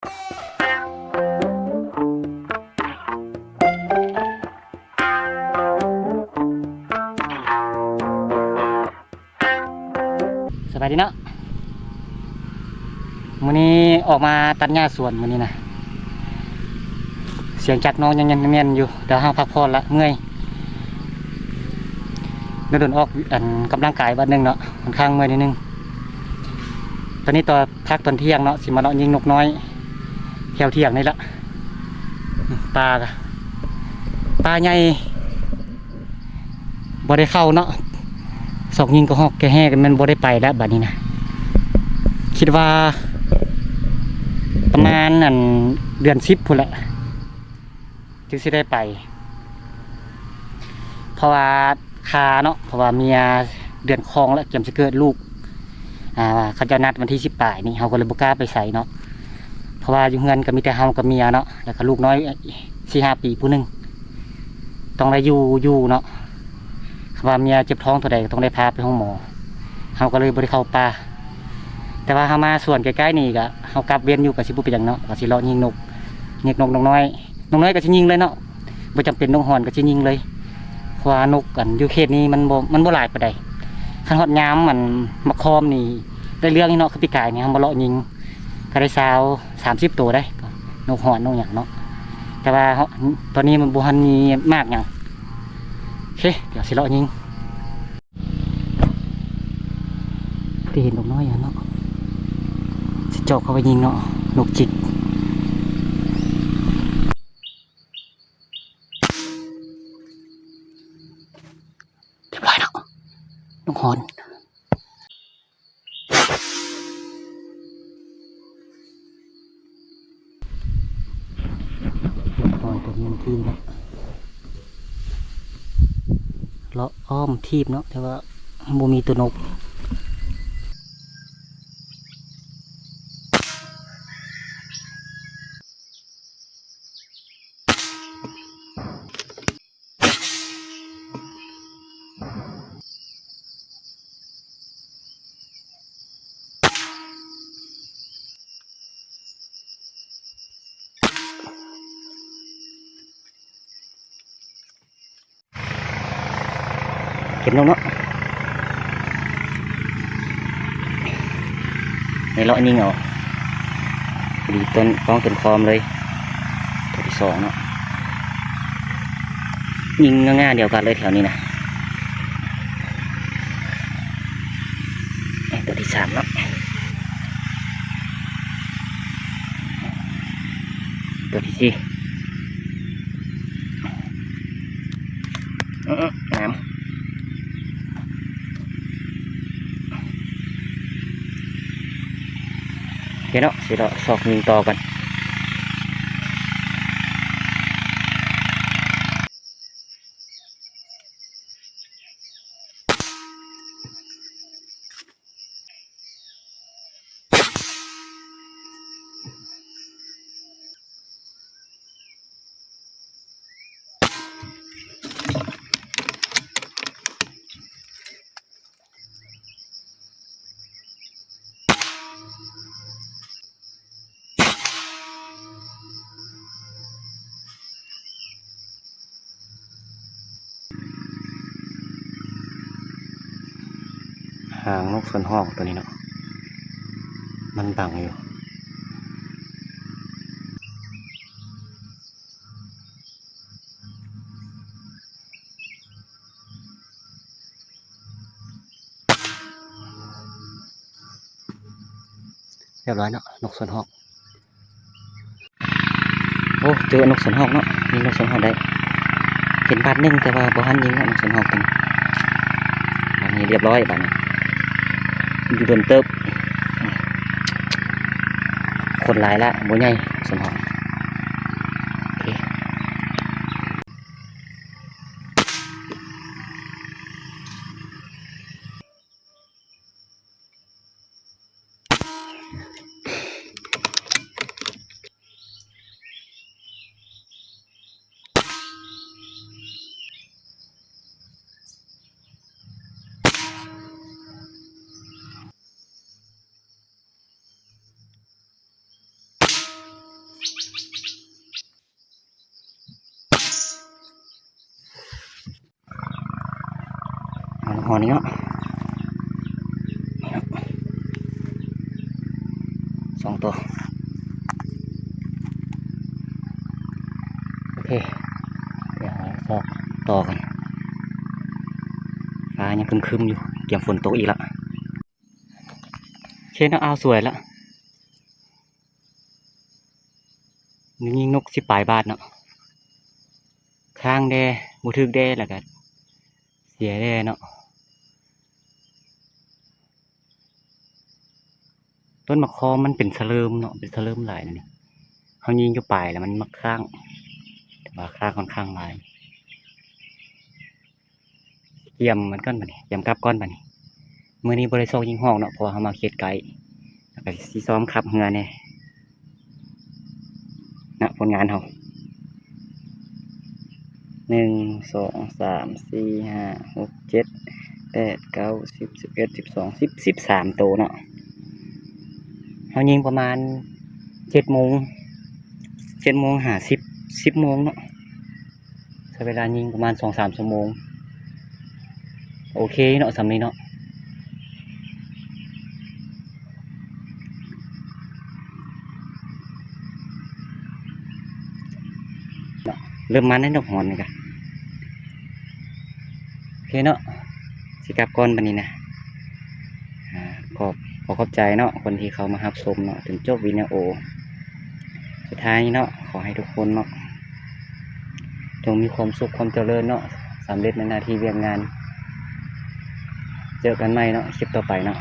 สบายดีเนาะมื้อนี้ออกมาตัดหญ้าสวนมื้อนี้นะเสียงจักรน้องยังเนียนอยู่แต่ห้าพักผ่อนละเมื่อยเดินออกกำลังกายวันหนึ่งเนาะค่อนข้างเมื่อยนิดนึงตอนนี้ตอนพักตอนเที่ยงเนาะสิมาเนาะยิงนกน้อยแถวเที่ยงนี่ละปลใหญ่บ่ได้เข้าเนาะสอกยิงก็ฮอกแกแห่กันมันบ่ได้ไปแล้วบัดนี้นะคิดว่าประมาณเดือน10พุ่นละจึงสิได้ไปเพราะว่าคาเนาะเพราะว่าเมียเดือนคองแล้วเตรียมจะเกิดลูกเขาจะนัดวันที่10 ปลายนี่เขาก็เลยบ่กล้าไปใส่เนาะเพราะว่าอยู่เฮือนก็มีแต่เฮากับเมียเนาะแล้วก็ลูกน้อย4-5 ปีผู้นึงต้องได้อยู่เนาะว่าเมียเจ็บท้องตัวใดก็ต้องได้พาไปห้องหมอเขาก็เลยบ่ได้เข้าป่าแต่ว่าเขามาส่วนใกล้ๆนี่ก็เขากลับเวียนอยู่กับสิบุเป็นอย่างเนาะก็สิเลาะยิงนกน้อยก็สิยิงเลยเนาะบ่จำเป็นนกหอนก็สิยิงเลยเพราะว่านกกันอยู่เขตนี้มันบ่หลายปานใดคันฮอดยามมันมาคอมนี่ได้เรื่องนี่เนาะคือปีกายนี่เขามาเลาะยิงก็ได้30 ตัวได้นกหอนนกหยังเนาะแต่ว่าตอนนี้มันบ่ทันมีมากหยังโอเคเดี๋ยวสิเลาะยิงที่เห็นนกน้อยเนาะสิเจาะเข้าไปยิงเนาะนกจิกเรียบร้อยเนาะนกฮอนตัวนี้มันทีมเนาะเลาะอ้อมทีบเนาะแต่ว่าบ่มีตัวนกเก็บนกเนาะในเลาะยิงเอาดีต้นต้องต้นคอมเลยตัวที่2เนาะยิงง่ายๆเดียวกันเลยแถวนี้นะตัวที่3เนาะตัวที่4น้ำเดี๋ยวเนาะสิเราสอกยิงต่อกันหางนกส่วนหอกตัวนี้เนาะมันบังอยู่เรียบร้อยเนาะนกส่วนหอกโอ้เจอนกส่วนหอกเนาะมีนกส่วนหอกได้เห็นบาดนึงแต่ว่าบ่ทันยิงนกส่วนหอกตัวนี้อันนี้เรียบร้อยบาดนี้อยู่โดนเติบคนหลายละบ่ใหญ่ส่วนหอกโอเค เอาหอนี้เนาะสองตัวโอเคเดี๋ยวฟอกต่อกันฟ้ายังครึมๆอยู่เตรียมฝนตกอีกละเช่นเอาสวยละนี่ยิงนกสิปลายบาทเนาะข้างแด่บูทึกแด่แล้วก็เสียแด่เนาะต้นมะคอมันเป็นสะเลิมเนาะเป็นสะเลิมหลายนะนี่เขายิงอยู่ปลายแล้วมันมักข้างแต่ว่าข้างค่อนข้างหลายเยี่ยมมันก้อนบัดนี้เยี่ยมกลับก้อนบัดนี้มื้อนี้บ่ได้ซ้อมยิงห้องเนาะเพราะว่าเขามาเขตไกลแล้วก็สิซ้อมขับเรือแน่นะผลงานเขา1 2 3 4 5 6 7 8 9 10 11 12 13 ตัวเนาะเขายิงประมาณ7 โมง10 โมงเนาะใช้เวลายิงประมาณ2-3 ชั่วโมงโอเคเนาะสำนี้เนาะเริ่มมันให้ดอกหอนนี่กันโอเคเนาะสิกลับก่อนบัดนี้นะขอขอบใจเนาะคนที่เขามารับชมเนาะถึงจบวิดีโอสุดท้ายเนาะขอให้ทุกคนเนาะจงมีความสุขความเจริญเนาะสำเร็จในหน้าที่เวียกงานเจอกันใหม่เนาะคลิปต่อไปเนาะ